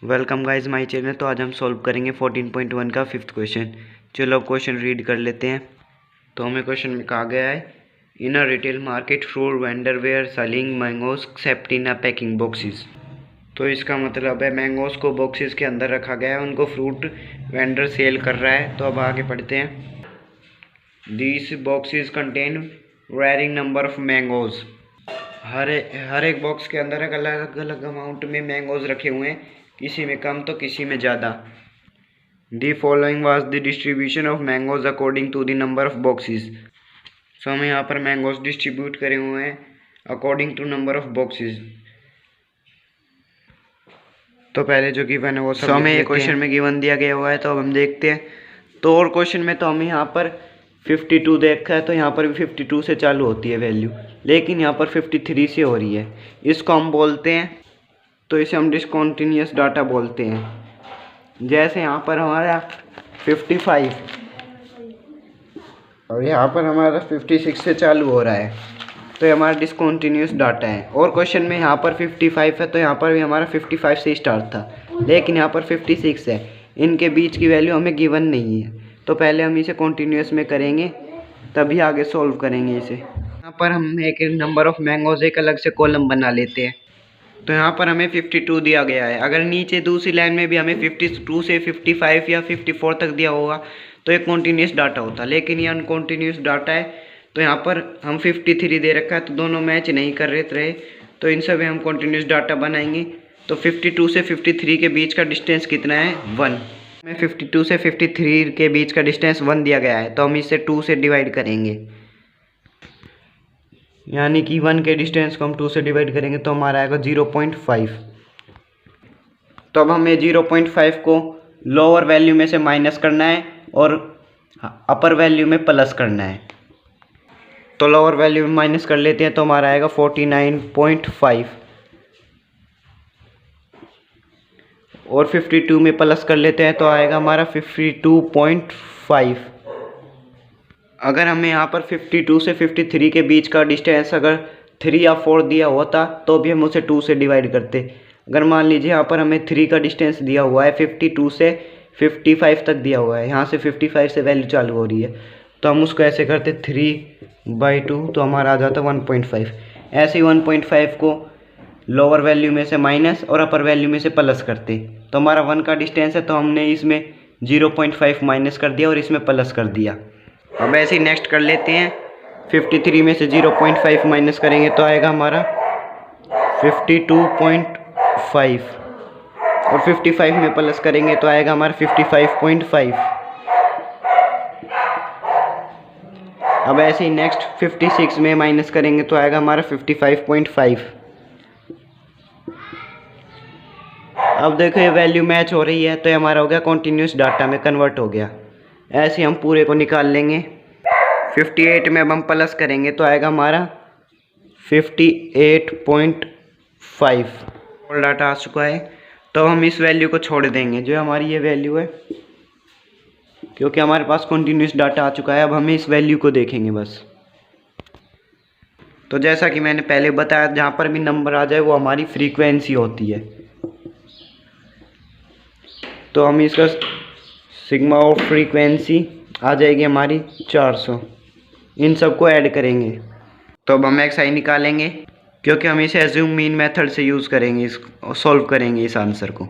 Welcome guys my channel. तो आज हम सॉल्व करेंगे 14.1 का 5th क्वेश्चन। चलो क्वेश्चन रीड कर लेते हैं। तो हमें क्वेश्चन में कहा गया है, in a retail market fruit vendor were selling mangoes except in a packing boxes. तो इसका मतलब है मैंगोज को बॉक्सेस के अंदर रखा गया है, उनको फ्रूट वेंडर सेल कर रहा है। तो अब आगे पढ़ते हैं। These boxes contain varying number of mangoes. हर एक बॉक्स के अंदर एक अलग अलग अमाउंट में मैंगोज रखे हुए हैं, किसी में कम तो किसी में ज़्यादा। The following was the distribution of mangoes according to the number of boxes. So हमें यहाँ पर मैंगोज डिस्ट्रीब्यूट करे हुए हैं according to number of boxes. तो पहले जो गिवन है वो सब हमें क्वेश्चन में गिवन दिया गया हुआ है। तो अब हम देखते हैं। तो और क्वेश्चन में तो हमें यहाँ पर 52 देखा है, तो यहाँ पर भी 52 से चालू होती है वैल्यू, लेकिन यहाँ पर 53 से हो रही है। इसको हम बोलते हैं, तो इसे हम डिसकंटिन्यूअस डाटा बोलते हैं। जैसे यहाँ पर हमारा 55 और यहाँ पर हमारा 56 से चालू हो रहा है, तो ये हमारा डिसकंटिन्यूअस डाटा है। और क्वेश्चन में यहाँ पर 55 है, तो यहाँ पर भी हमारा 55 से स्टार्ट था, लेकिन यहाँ पर 56 है। इनके बीच की वैल्यू हमें गिवन नहीं है, तो पहले हम इसे कंटिन्यूअस में करेंगे, तभी आगे सॉल्व करेंगे इसे। यहाँ पर हम एक नंबर ऑफ मैंगोज एक अलग से कॉलम बना लेते हैं। तो यहाँ पर हमें 52 दिया गया है। अगर नीचे दूसरी लाइन में भी हमें 52 से 55 या 54 तक दिया होगा तो एक कॉन्टीन्यूस डाटा होता, लेकिन ये अनकॉन्टीन्यूस डाटा है। तो यहाँ पर हम 53 दे रखा है, तो दोनों मैच नहीं कर रहे, तो इन सब हम कॉन्टीन्यूस डाटा बनाएंगे। तो 52 से 53 के बीच का डिस्टेंस कितना है? 1। हमें 52 से 53 के बीच का डिस्टेंस 1 दिया गया है, तो हम इसे 2 से डिवाइड करेंगे, यानी कि 1 के डिस्टेंस को हम 2 से डिवाइड करेंगे तो हमारा आएगा 0.5। तो अब हमें 0.5 को लोअर वैल्यू में से माइनस करना है और अपर वैल्यू में प्लस करना है। तो लोअर वैल्यू में माइनस कर लेते हैं, तो हमारा आएगा 49.5 और 52 में प्लस कर लेते हैं, तो आएगा हमारा 52.5। अगर हमें यहाँ पर 52 से 53 के बीच का डिस्टेंस अगर 3 या 4 दिया होता तो भी हम उसे 2 से डिवाइड करते। अगर मान लीजिए यहाँ पर हमें 3 का डिस्टेंस दिया हुआ है, 52 से 55 तक दिया हुआ है, यहाँ से 55 से वैल्यू चालू हो रही है, तो हम उसको ऐसे करते 3/2, तो हमारा आ जाता 1.5। ऐसे ही 1.5 को लोअर वैल्यू में से माइनस और अपर वैल्यू में से प्लस करते, तो हमारा 1 का डिस्टेंस है, तो हमने इसमें 0.5 माइनस कर दिया और इसमें प्लस कर दिया। अब ऐसे ही नेक्स्ट कर लेते हैं। 53 में से 0.5 माइनस करेंगे तो आएगा हमारा 52.5 और 55 में प्लस करेंगे तो आएगा हमारा 55.5। अब ऐसे ही नेक्स्ट 56 में माइनस करेंगे तो आएगा हमारा 55.5। अब देखो ये वैल्यू मैच हो रही है, तो ये हमारा हो गया कॉन्टीन्यूस डाटा में कन्वर्ट हो गया। ऐसे हम पूरे को निकाल लेंगे। 58 में अब हम प्लस करेंगे तो आएगा हमारा 58.5। और डाटा आ चुका है, तो हम इस वैल्यू को छोड़ देंगे, जो हमारी ये वैल्यू है, क्योंकि हमारे पास कॉन्टीन्यूस डाटा आ चुका है। अब हमें इस वैल्यू को देखेंगे बस। तो जैसा कि मैंने पहले बताया, जहाँ पर भी नंबर आ जाए वो हमारी फ्रीक्वेंसी होती है। तो हम इसका सिग्मा ऑफ फ्रीक्वेंसी आ जाएगी हमारी 400। इन सबको ऐड करेंगे तो अब हम एक्स आई निकालेंगे, क्योंकि हम इसे एज्यूम मीन मेथड से यूज़ करेंगे, इस सॉल्व करेंगे इस आंसर को।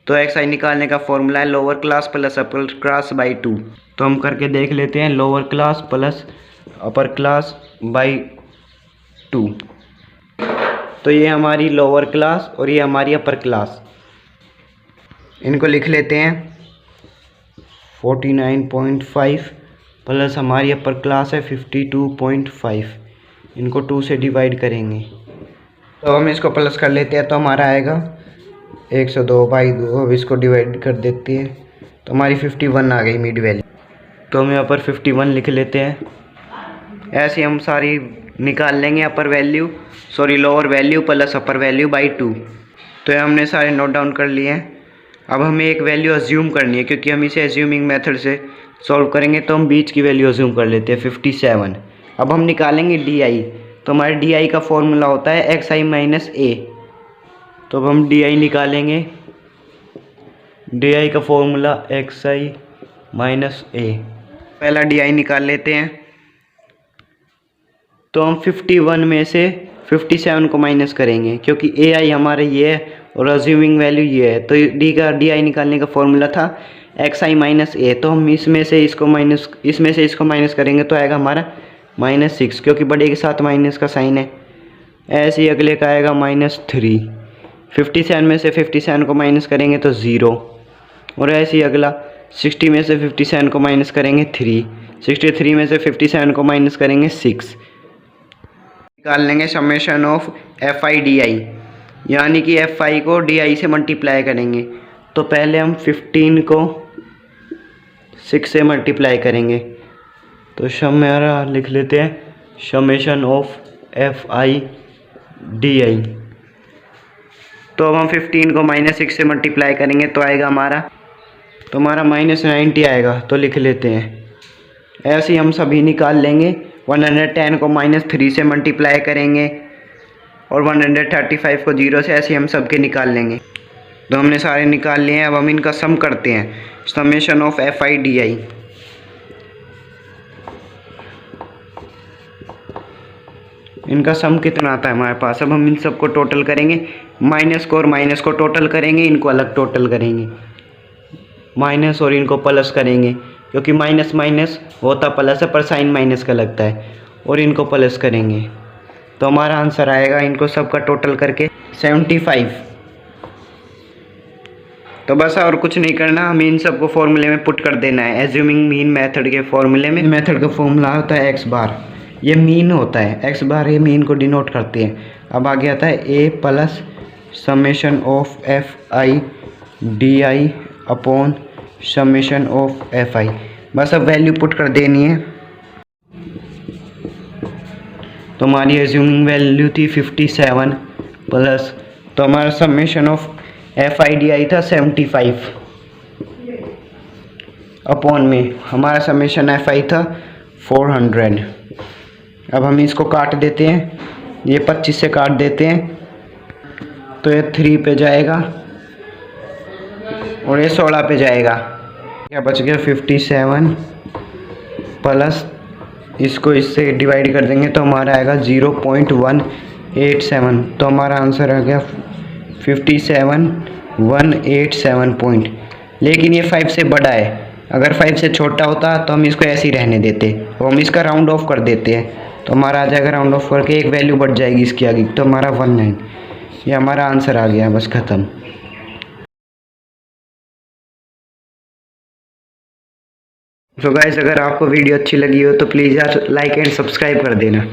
तो एक्स आई निकालने का फॉर्मूला है lower class plus upper class by 2। तो हम करके देख लेते हैं, lower class plus upper class by 2। तो ये हमारी लोअर क्लास और ये हमारी अपर क्लास, इनको लिख लेते हैं। 49.5 प्लस हमारी अपर क्लास है 52.5, इनको 2 से डिवाइड करेंगे, तो हम इसको प्लस कर लेते हैं, तो हमारा आएगा 102/2। अब इसको डिवाइड कर देते हैं, तो हमारी 51 आ गई मिड वैल्यू। तो हम यहाँ पर 51 लिख लेते हैं। ऐसे हम सारी निकाल लेंगे, lower value plus upper value by 2। तो ये हमने सारे नोट डाउन कर लिए हैं। अब हमें एक वैल्यू अज्यूम करनी है, क्योंकि हम इसे एज्यूमिंग मेथड से सॉल्व करेंगे, तो हम बीच की वैल्यू अज्यूम कर लेते हैं 57। अब हम निकालेंगे डी आई। तो हमारे डी आई का फॉर्मूला होता है एक्स आई माइनस ए। तो अब हम डी आई निकालेंगे। डी आई का फॉर्मूला एक्स आई माइनस ए। पहला डी आई निकाल लेते हैं। तो हम 51 में से 57 को माइनस करेंगे क्योंकि ए आई हमारे ये है और अज्यूमिंग वैल्यू ये है। तो डी आई निकालने का फॉर्मूला था एक्स आई माइनस ए। तो हम इसमें से इसको माइनस करेंगे तो आएगा हमारा -6 क्योंकि बड़े के साथ माइनस का साइन है। ऐसे ही अगले का आएगा -3। 57 में से 57 को माइनस करेंगे तो 0। और ऐसे ही अगला 60 में से 57 को माइनस करेंगे 3। 63 में से 57 को माइनस करेंगे 6। निकाल लेंगे summation of F I D आई, यानी कि एफ आई को डी आई से मल्टीप्लाई करेंगे। तो पहले हम 15 को 6 से मल्टीप्लाई करेंगे। तो हमारा लिख लेते हैं summation of F I D आई। तो अब हम 15 को -6 से मल्टीप्लाई करेंगे तो आएगा हमारा -90 आएगा। तो लिख लेते हैं। ऐसे ही हम सभी निकाल लेंगे। 110 को -3 से मल्टीप्लाई करेंगे और 135 को 0 से, ऐसे हम सबके निकाल लेंगे। तो हमने सारे निकाल लिए हैं। अब हम इनका सम करते हैं, summation of F I D आई। इनका सम कितना आता है हमारे पास। अब हम इन सबको टोटल करेंगे, माइनस को और माइनस को टोटल करेंगे, इनको अलग टोटल करेंगे, माइनस और इनको प्लस करेंगे क्योंकि माइनस माइनस होता प्लस है पर साइन माइनस का लगता है, और इनको प्लस करेंगे। तो हमारा आंसर आएगा इनको सबका टोटल करके 75। तो बस और कुछ नहीं करना, हमें इन सबको फॉर्मूले में पुट कर देना है। एज्यूमिंग मीन मेथड के फॉर्मूले में, मेथड का फॉर्मूला होता है एक्स बार, ये मीन होता है, एक्स बार ये मीन को डिनोट करते हैं। अब आगे आता है A plus summation of F I D I upon summation of F I. बस अब वैल्यू पुट कर देनी है। तो हमारी एज्यूमिंग वैल्यू थी 57 प्लस, तो हमारा summation of F I D आई था 75 अपॉन में हमारा समेशन एफ आई था 400। अब हम इसको काट देते हैं, ये 25 से काट देते हैं तो ये 3 पे जाएगा और ये 16 पे जाएगा। क्या बच गया 57 प्लस, इसको इससे डिवाइड कर देंगे तो हमारा आएगा 0.187। तो हमारा आंसर आ गया 57,187 पॉइंट। लेकिन ये 5 से बड़ा है, अगर 5 से छोटा होता तो हम इसको ऐसे ही रहने देते और हम इसका राउंड ऑफ कर देते हैं। तो हमारा आ जाएगा राउंड ऑफ करके एक वैल्यू बढ़ जाएगी इसकी आगे, तो हमारा 19। ये हमारा आंसर आ गया, बस ख़त्म। तो गाइस अगर आपको वीडियो अच्छी लगी हो तो प्लीज़ यार लाइक एंड सब्सक्राइब कर देना।